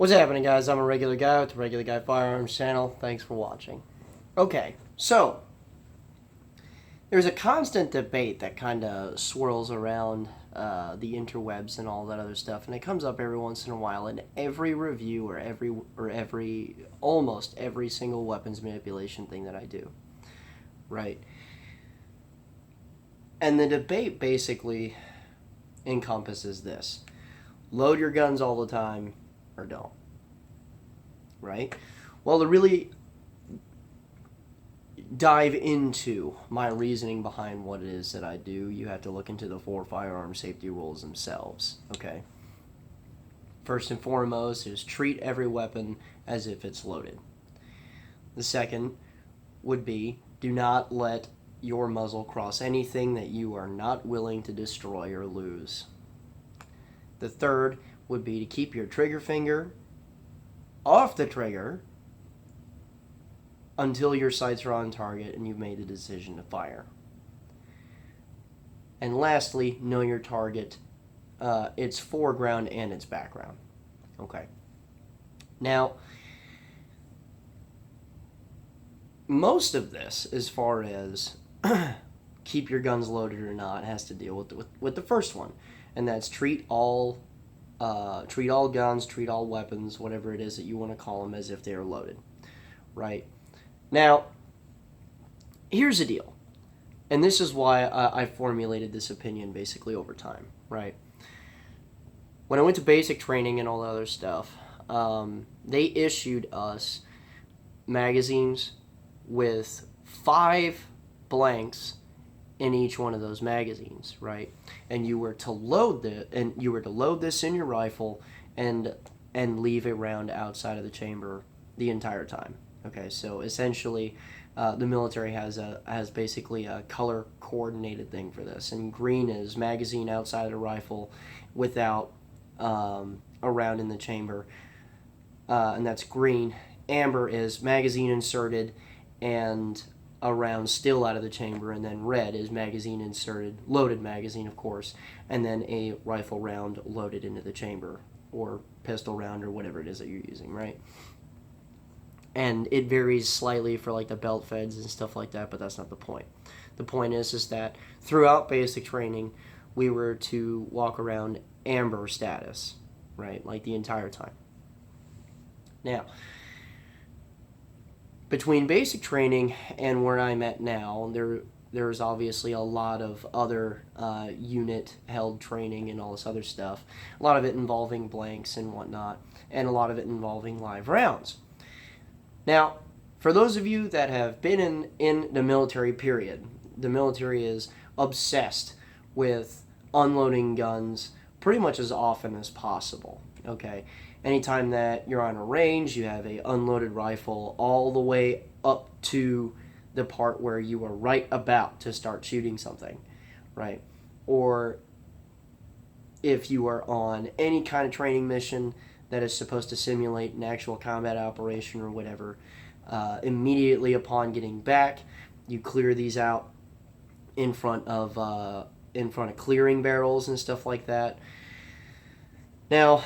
What's happening, guys? I'm a regular guy with the Regular Guy Firearms channel. Thanks for watching. Okay, so there's a constant debate that kind of swirls around the interwebs and all that other stuff, and it comes up every once in a while in every review or almost every single weapons manipulation thing that I do, right? And the debate basically encompasses this: load your guns all the time or don't, right? Well, to really dive into my reasoning behind what it is that I do, you have to look into the 4 firearm safety rules themselves, okay? First and foremost is treat every weapon as if it's loaded. The second would be do not let your muzzle cross anything that you are not willing to destroy or lose. The third would be to keep your trigger finger off the trigger until your sights are on target and you've made the decision to fire. And lastly, know your target, its foreground and its background. Okay. Now, most of this, as far as keep your guns loaded or not, has to deal with the first one, and that's treat all guns, treat all weapons, whatever it is that you want to call them, as if they are loaded, right? Now, here's the deal, and this is why I formulated this opinion basically over time, right? When I went to basic training and all the other stuff, they issued us magazines with 5 blanks in each one of those magazines, right? And you were to load this in your rifle and leave a round outside of the chamber the entire time. Okay, so essentially, the military has basically a color coordinated thing for this, and green is magazine outside of the rifle without a round in the chamber, and that's green. Amber is magazine inserted and a round still out of the chamber, and then red is magazine inserted, loaded magazine, of course, and then a rifle round loaded into the chamber, or pistol round, or whatever it is that you're using, right? And it varies slightly for like the belt feds and stuff like that, but that's not the point. The point is that throughout basic training, we were to walk around amber status, right, like the entire time. Now, between basic training and where I'm at now, there's obviously a lot of other unit-held training and all this other stuff. A lot of it involving blanks and whatnot, and a lot of it involving live rounds. Now, for those of you that have been in the military period, the military is obsessed with unloading guns pretty much as often as possible, okay? Anytime that you're on a range, you have a unloaded rifle all the way up to the part where you are right about to start shooting something, right? Or if you are on any kind of training mission that is supposed to simulate an actual combat operation or whatever, immediately upon getting back, you clear these out in front of clearing barrels and stuff like that. Now,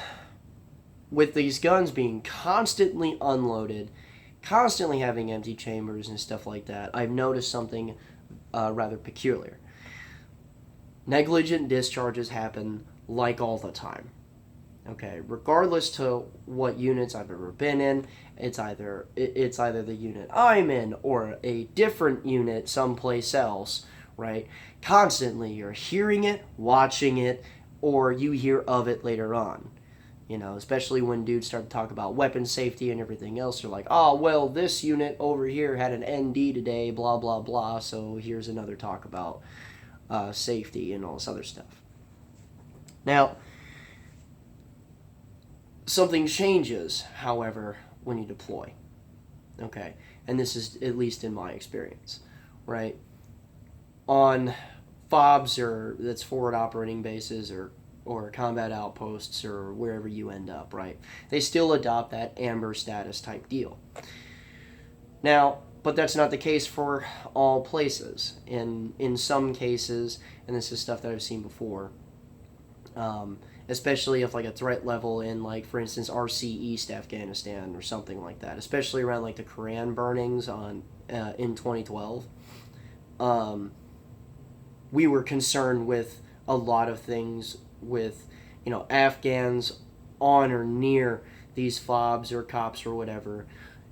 with these guns being constantly unloaded, constantly having empty chambers and stuff like that, I've noticed something rather peculiar. Negligent discharges happen like all the time. Okay, regardless to what units I've ever been in, it's either the unit I'm in or a different unit someplace else, right? Constantly you're hearing it, watching it, or you hear of it later on. You know, especially when dudes start to talk about weapon safety and everything else. They're like, oh, well, this unit over here had an ND today, blah, blah, blah, so here's another talk about safety and all this other stuff. Now, something changes, however, when you deploy. Okay, and this is at least in my experience, right? On FOBs, or that's forward operating bases, or combat outposts, or wherever you end up, right? They still adopt that amber status type deal. Now, but that's not the case for all places. In some cases, and this is stuff that I've seen before, especially if like a threat level in like, for instance, RC East Afghanistan or something like that, especially around like the Koran burnings on in 2012. We were concerned with a lot of things with, Afghans on or near these fobs or cops or whatever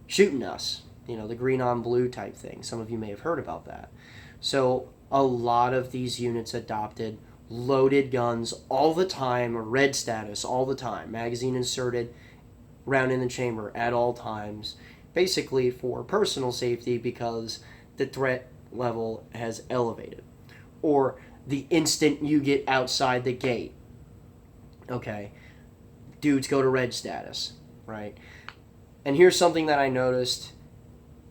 shooting us, the green on blue type thing. Some of you may have heard about that. So a lot of these units adopted loaded guns all the time, or red status all the time, magazine inserted, round in the chamber at all times, basically for personal safety because the threat level has elevated. Or the instant you get outside the gate, okay, dudes go to red status, right? And here's something that I noticed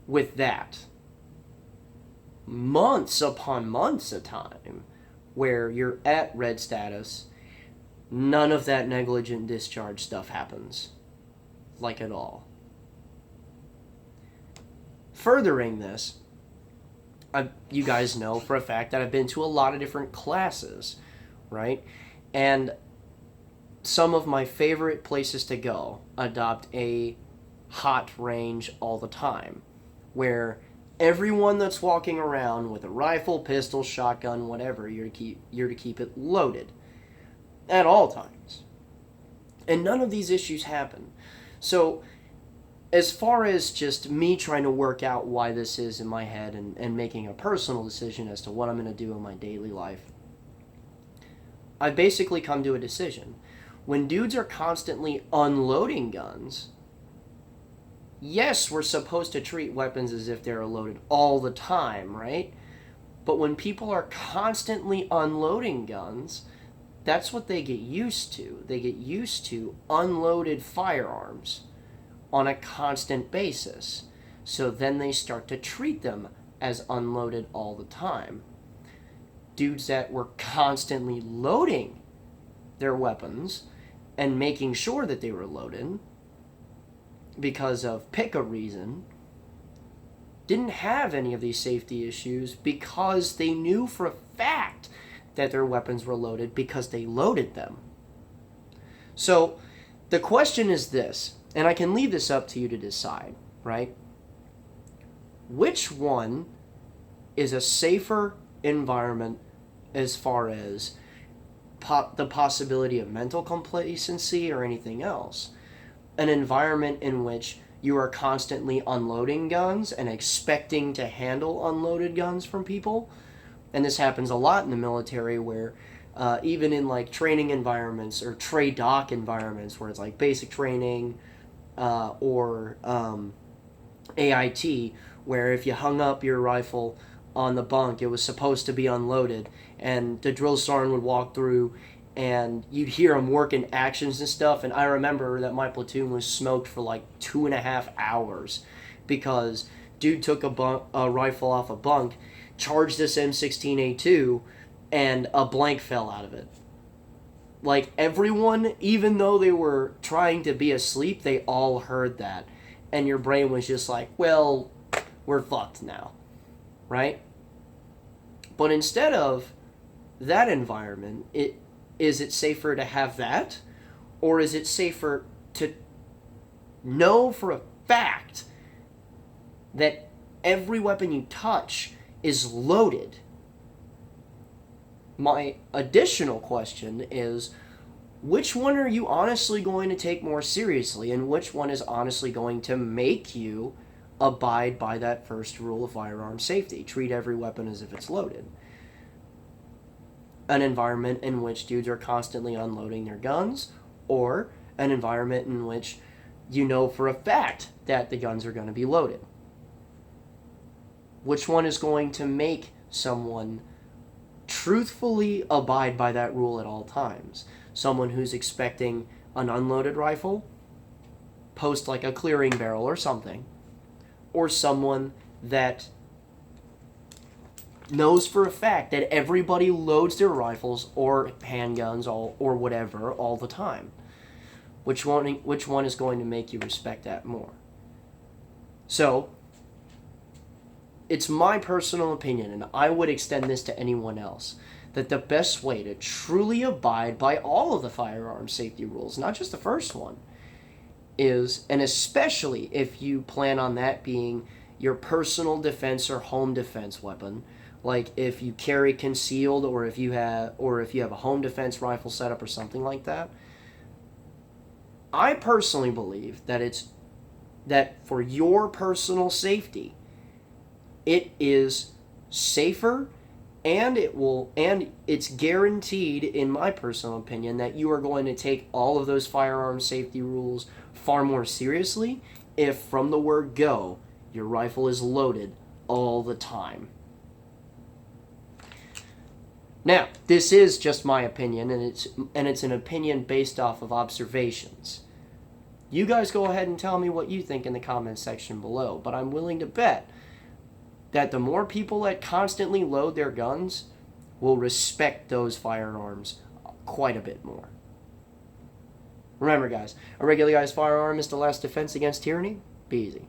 with that. Months upon months of time where you're at red status, none of that negligent discharge stuff happens. Like at all. Furthering this, you guys know for a fact that I've been to a lot of different classes, right? And some of my favorite places to go adopt a hot range all the time, where everyone that's walking around with a rifle, pistol, shotgun, whatever, you're to keep it loaded at all times. And none of these issues happen. So as far as just me trying to work out why this is in my head and making a personal decision as to what I'm going to do in my daily life, I've basically come to a decision. When dudes are constantly unloading guns, yes, we're supposed to treat weapons as if they're loaded all the time, right? But when people are constantly unloading guns, that's what they get used to. They get used to unloaded firearms on a constant basis. So then they start to treat them as unloaded all the time. Dudes that were constantly loading their weapons and making sure that they were loaded because of pick a reason, didn't have any of these safety issues because they knew for a fact that their weapons were loaded because they loaded them. So the question is this, and I can leave this up to you to decide, right? Which one is a safer environment as far as the possibility of mental complacency or anything else? An environment in which you are constantly unloading guns and expecting to handle unloaded guns from people. And this happens a lot in the military where even in like training environments or trade doc environments where it's like basic training or AIT, where if you hung up your rifle on the bunk, it was supposed to be unloaded, and the drill sergeant would walk through and you'd hear them working actions and stuff. And I remember that my platoon was smoked for like 2.5 hours because dude took a rifle off a bunk, charged this M16A2, and a blank fell out of it. Like everyone, even though they were trying to be asleep, they all heard that. And your brain was just like, well, we're fucked now, right? But instead of that environment, is it safer to have that? Or is it safer to know for a fact that every weapon you touch is loaded? My additional question is, which one are you honestly going to take more seriously, and which one is honestly going to make you abide by that first rule of firearm safety? Treat every weapon as if it's loaded. An environment in which dudes are constantly unloading their guns, or an environment in which you know for a fact that the guns are going to be loaded? Which one is going to make someone truthfully abide by that rule at all times? Someone who's expecting an unloaded rifle, post like a clearing barrel or something, or someone that knows for a fact that everybody loads their rifles or handguns or whatever all the time? Which one is going to make you respect that more? So, it's my personal opinion, and I would extend this to anyone else, that the best way to truly abide by all of the firearm safety rules, not just the first one, is, and especially if you plan on that being your personal defense or home defense weapon, like if you carry concealed, or if you have a home defense rifle setup or something like that, I personally believe that for your personal safety, it is safer, and it's guaranteed, in my personal opinion, that you are going to take all of those firearm safety rules far more seriously if from the word go your rifle is loaded all the time. Now, this is just my opinion, and it's an opinion based off of observations. You guys go ahead and tell me what you think in the comments section below, but I'm willing to bet that the more people that constantly load their guns will respect those firearms quite a bit more. Remember, guys, a regular guy's firearm is the last defense against tyranny. Be easy.